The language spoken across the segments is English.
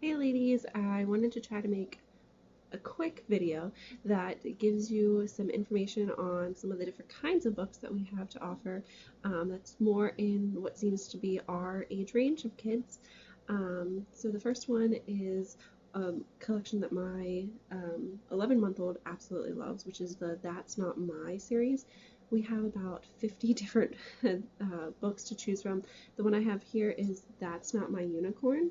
Hey ladies, I wanted to try to make a quick video that gives you some information on some of the different kinds of books that we have to offer. That's more in what seems to be our age range of kids. So the first one is a collection that my 11-month-old absolutely loves, which is the That's Not My series. We have about 50 different books to choose from. The one I have here is That's Not My Unicorn.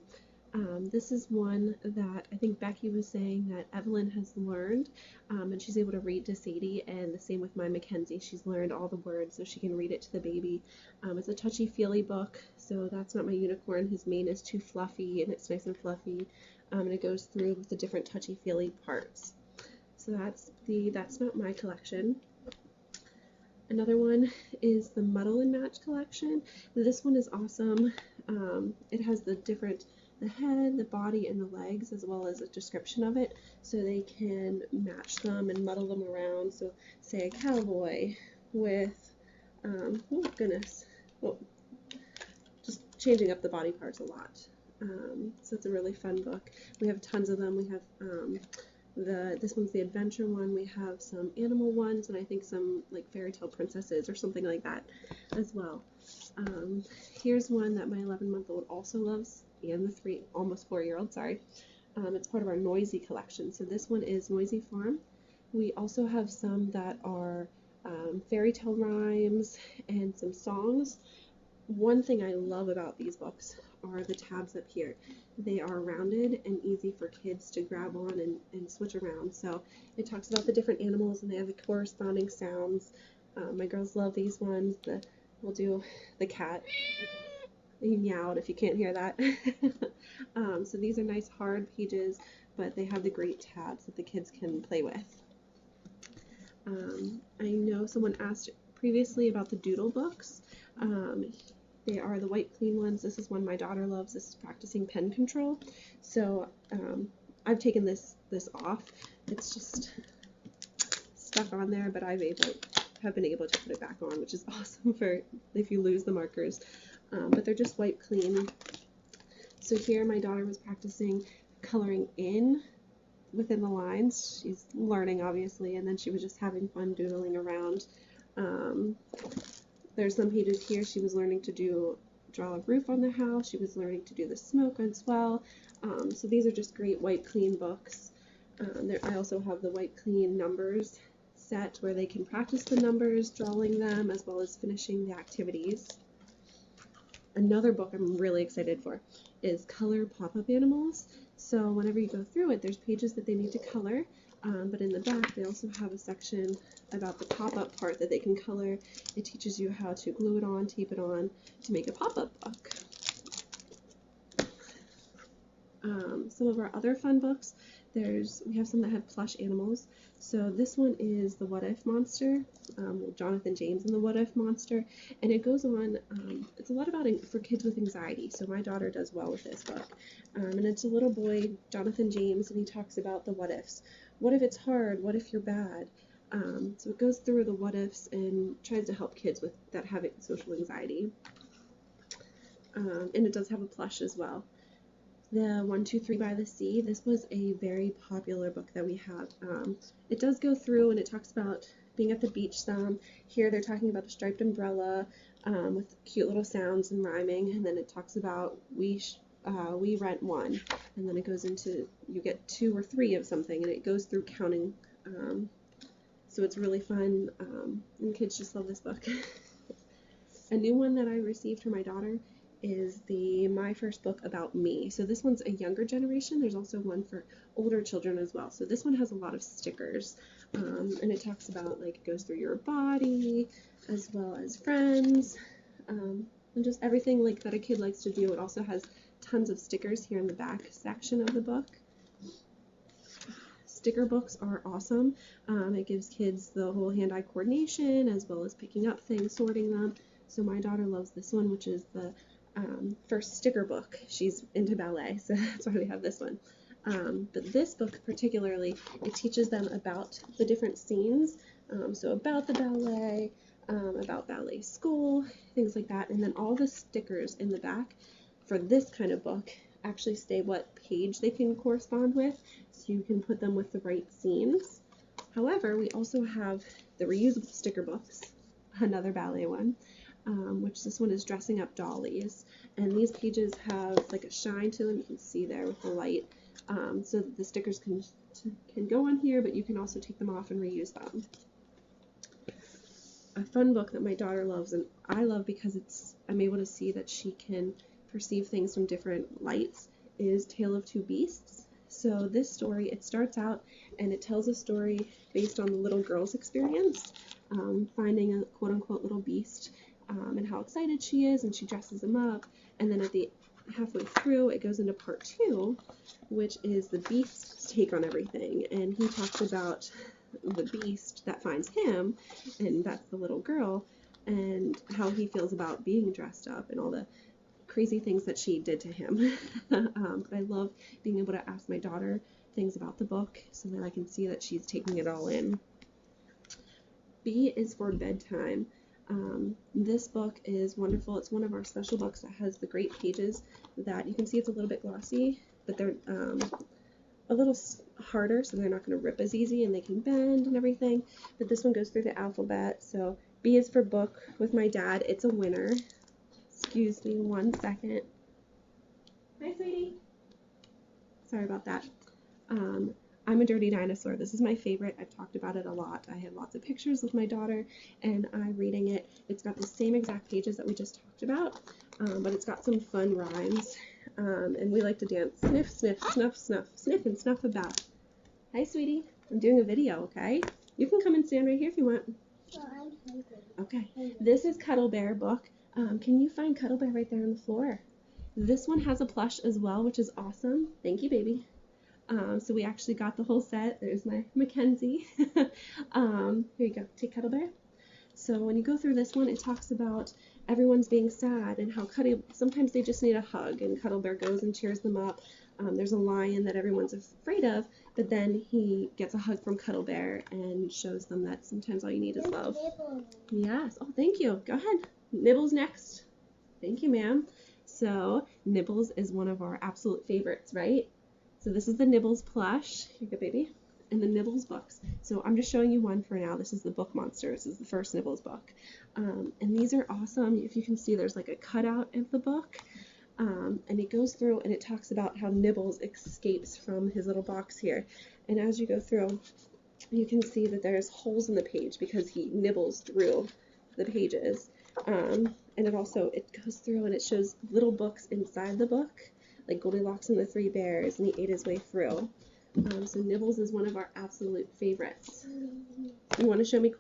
This is one that I think Becky was saying that Evelyn has learned, and she's able to read to Sadie, and the same with my Mackenzie. She's learned all the words so she can read it to the baby. It's a touchy-feely book, so That's Not My Unicorn. His mane is too fluffy, and it's nice and fluffy, and it goes through the different touchy-feely parts. So That's Not My collection. Another one is the Muddle and Match collection. This one is awesome. It has the head, the body, and the legs, as well as a description of it, so they can match them and muddle them around. So say a cowboy with, oh goodness, oh, just changing up the body parts a lot. So it's a really fun book. We have tons of them. We have this one's the adventure one. We have some animal ones, and I think some like fairy tale princesses or something like that as well. Here's one that my 11-month-old also loves, and the almost 4-year-old, sorry. It's part of our Noisy collection. So this one is Noisy Farm. We also have some that are fairy tale rhymes and some songs. One thing I love about these books are the tabs up here. They are rounded and easy for kids to grab on and switch around. So it talks about the different animals, and they have the corresponding sounds. My girls love these ones. We'll do the cat. He meowed if you can't hear that. So these are nice hard pages, but they have the great tabs that the kids can play with. I know someone asked previously about the doodle books. They are the white clean ones. This is one my daughter loves. This is Practicing Pen Control. So I've taken this off. It's just stuck on there, but have been able to put it back on, which is awesome for if you lose the markers. But they're just white clean. So here my daughter was practicing coloring in within the lines. She's learning, obviously, and then she was just having fun doodling around. There's some pages here she was learning to draw a roof on the house. She was learning to do the smoke as well. So these are just great white clean books. I also have the white clean numbers set where they can practice the numbers, drawing them, as well as finishing the activities. Another book I'm really excited for is Color Pop-Up Animals. So whenever you go through it, there's pages that they need to color, but in the back they also have a section about the pop-up part that they can color. It teaches you how to glue it on, tape it on to make a pop-up book. Some of our other fun books, we have some that have plush animals. So this one is the What If Monster, Jonathan James and the What If Monster, and it goes on, it's a lot about for kids with anxiety, so my daughter does well with this book. And it's a little boy, Jonathan James, and he talks about the what ifs. What if it's hard? What if you're bad? So it goes through the what ifs and tries to help kids that have social anxiety. And it does have a plush as well. The 1, 2, 3 by the Sea, this was a very popular book that we have. It does go through and it talks about being at the beach some. Here they're talking about a striped umbrella with cute little sounds and rhyming, and then it talks about we rent one, and then it goes into you get 2 or 3 of something, and it goes through counting. So it's really fun, and kids just love this book. A new one that I received for my daughter is the My First Book About Me. So this one's a younger generation. There's also one for older children as well. So this one has a lot of stickers, and it talks about, like, it goes through your body as well as friends, and just everything like that a kid likes to do. It also has tons of stickers here in the back section of the book. Sticker books are awesome. It gives kids the whole hand-eye coordination as well as picking up things, sorting them. So my daughter loves this one, which is the first sticker book. She's into ballet, so that's why we have this one. But this book particularly, it teaches them about the different scenes, so about the ballet, about ballet school, things like that, and then all the stickers in the back for this kind of book actually say what page they can correspond with, so you can put them with the right scenes. However, we also have the reusable sticker books, another ballet one, which this one is dressing up dollies. And these pages have like a shine to them, you can see there with the light, so that the stickers can go on here, but you can also take them off and reuse them. A fun book that my daughter loves, and I love because I'm able to see that she can perceive things from different lights, is Tale of Two Beasts. So this story, it starts out and it tells a story based on the little girl's experience, finding a quote-unquote little beast, and how excited she is, and she dresses him up, and then at the halfway through it goes into part 2, which is the beast's take on everything, and he talks about the beast that finds him, and that's the little girl, and how he feels about being dressed up and all the crazy things that she did to him. But I love being able to ask my daughter things about the book so that I can see that she's taking it all in. B is for bedtime. This book is wonderful. It's one of our special books that has the great pages that you can see it's a little bit glossy, but they're a little harder, so they're not going to rip as easy, and they can bend and everything. But this one goes through the alphabet. So B is for book with my dad. It's a winner. Excuse me 1 second. Hi, sweetie. Sorry about that. I'm a Dirty Dinosaur. This is my favorite. I've talked about it a lot. I have lots of pictures with my daughter, and I'm reading it. It's got the same exact pages that we just talked about, but it's got some fun rhymes, and we like to dance. Sniff, sniff, snuff, snuff, sniff and snuff a bat. Hi, sweetie. I'm doing a video, okay? You can come and stand right here if you want. Okay. This is Cuddle Bear book. Can you find Cuddle Bear right there on the floor? This one has a plush as well, which is awesome. Thank you, baby. So we actually got the whole set. There's my Mackenzie. Here you go. Take Cuddle Bear. So when you go through this one, it talks about everyone's being sad and how sometimes they just need a hug, and Cuddle Bear goes and cheers them up. There's a lion that everyone's afraid of, but then he gets a hug from Cuddle Bear and shows them that sometimes all you need is love. Yes. Oh, thank you. Go ahead. Nibbles next. Thank you, ma'am. So Nibbles is one of our absolute favorites, right? So this is the Nibbles plush. Here you go, baby. And the Nibbles books. So I'm just showing you one for now. This is the Book Monsters. This is the first Nibbles book. And these are awesome. If you can see, there's like a cutout of the book. And it goes through and it talks about how Nibbles escapes from his little box here. And as you go through, you can see that there's holes in the page because he nibbles through the pages. And it goes through and it shows little books inside the book, like Goldilocks and the Three Bears, and he ate his way through. So Nibbles is one of our absolute favorites. You want to show me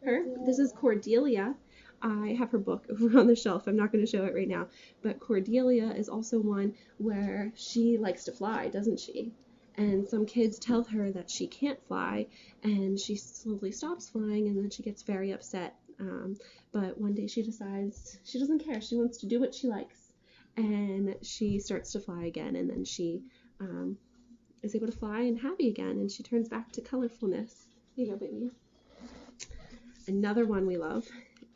her? This is Cordelia. I have her book over on the shelf. I'm not going to show it right now. But Cordelia is also one where she likes to fly, doesn't she? And some kids tell her that she can't fly, and she slowly stops flying, and then she gets very upset. But one day she decides she doesn't care. She wants to do what she likes. And she starts to fly again, and then she is able to fly and happy again, and she turns back to colorfulness. Here you go, baby. Another one we love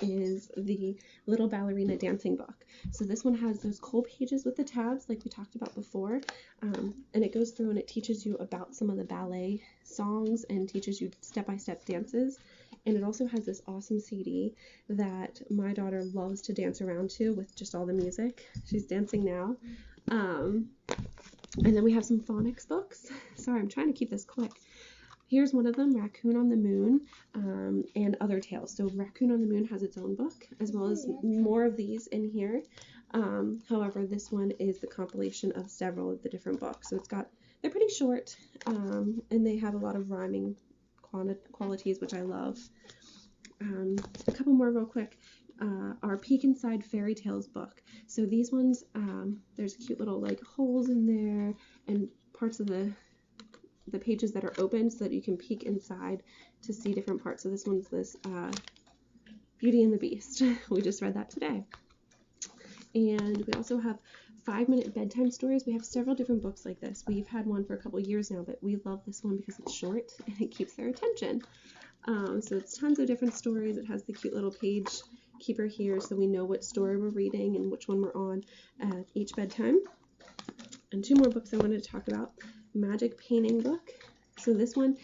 is the Little Ballerina Dancing book. So this one has those cool pages with the tabs like we talked about before, and it goes through and it teaches you about some of the ballet songs and teaches you step-by-step dances. And it also has this awesome CD that my daughter loves to dance around to with just all the music. She's dancing now. And then we have some phonics books. Sorry, I'm trying to keep this quick. Here's one of them, Raccoon on the Moon, and Other Tales. So Raccoon on the Moon has its own book, as well as more of these in here. However, this one is the compilation of several of the different books. So they're pretty short, and they have a lot of rhyming qualities, which I love. A couple more real quick. Our Peek Inside Fairy Tales book. So these ones, there's cute little like holes in there and parts of the pages that are open so that you can peek inside to see different parts. So this one's this Beauty and the Beast. We just read that today. And we also have 5-minute bedtime stories. We have several different books like this. We've had one for a couple years now, but we love this one because it's short and it keeps their attention. So it's tons of different stories. It has the cute little page keeper here so we know what story we're reading and which one we're on at each bedtime. And two more books I wanted to talk about. Magic Painting book. So this one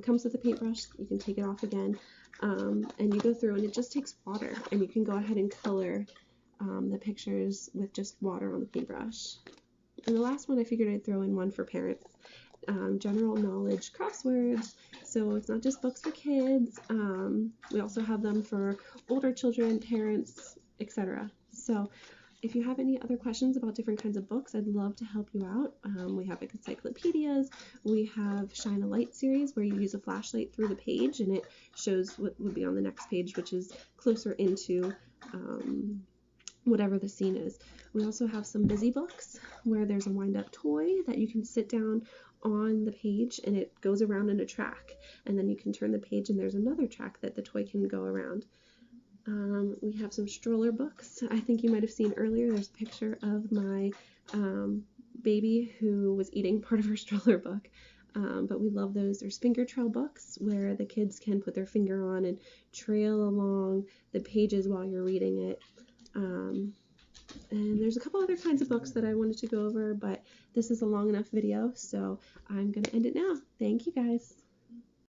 comes with a paintbrush. You can take it off again, and you go through, and it just takes water, and you can go ahead and color the pictures with just water on the paintbrush. And the last one, I figured I'd throw in one for parents. General knowledge crosswords. So it's not just books for kids. We also have them for older children, parents, etc. So if you have any other questions about different kinds of books, I'd love to help you out. We have encyclopedias. We have Shine a Light series where you use a flashlight through the page and it shows what would be on the next page, which is closer into whatever the scene is. We also have some busy books where there's a wind-up toy that you can sit down on the page and it goes around in a track, and then you can turn the page and there's another track that the toy can go around. We have some stroller books. I think you might have seen earlier, there's a picture of my baby who was eating part of her stroller book. But we love those. There's finger trail books where the kids can put their finger on and trail along the pages while you're reading it. And there's a couple other kinds of books that I wanted to go over, but this is a long enough video, so I'm going to end it now. Thank you guys.